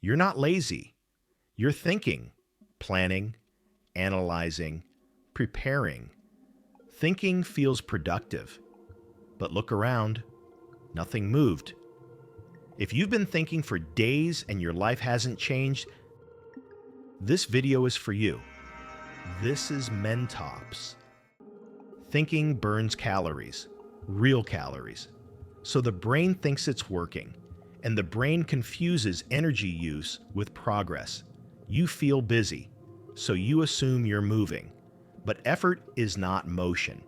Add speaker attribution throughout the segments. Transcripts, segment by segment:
Speaker 1: You're not lazy. You're thinking, planning, analyzing, preparing. Thinking feels productive. But look around. Nothing moved. If you've been thinking for days and your life hasn't changed, this video is for you. This is Mentops. Thinking burns calories, real calories. So the brain thinks it's working, and the brain confuses energy use with progress. You feel busy, so you assume you're moving. But effort is not motion.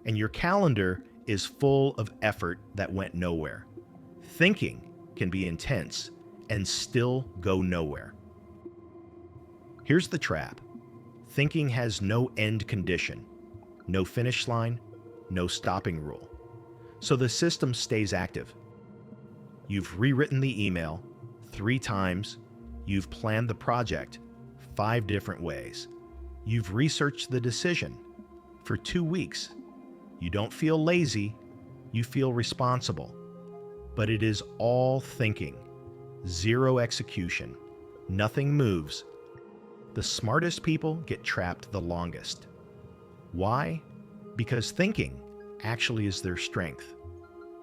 Speaker 1: And your calendar is full of effort that went nowhere. Thinking can be intense and still go nowhere. Here's the trap. Thinking has no end condition, no finish line, no stopping rule. So the system stays active. You've rewritten the email 3 times. You've planned the project 5 different ways. You've researched the decision for 2 weeks. You don't feel lazy, you feel responsible. But it is all thinking, zero execution. Nothing moves. The smartest people get trapped the longest. Why? Because thinking actually is their strength.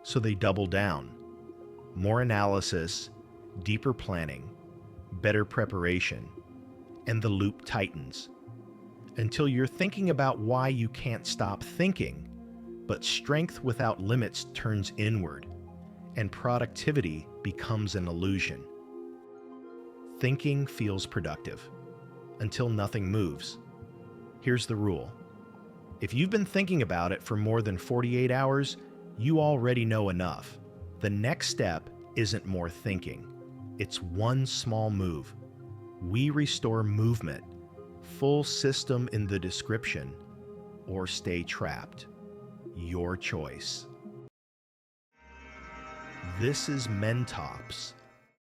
Speaker 1: So they double down. More analysis, deeper planning, better preparation, and the loop tightens. Until you're thinking about why you can't stop thinking, but strength without limits turns inward, and productivity becomes an illusion. Thinking feels productive until nothing moves. Here's the rule. If you've been thinking about it for more than 48 hours, you already know enough. The next step isn't more thinking. It's one small move. We restore movement, full system in the description, or stay trapped. Your choice. This is Mentops.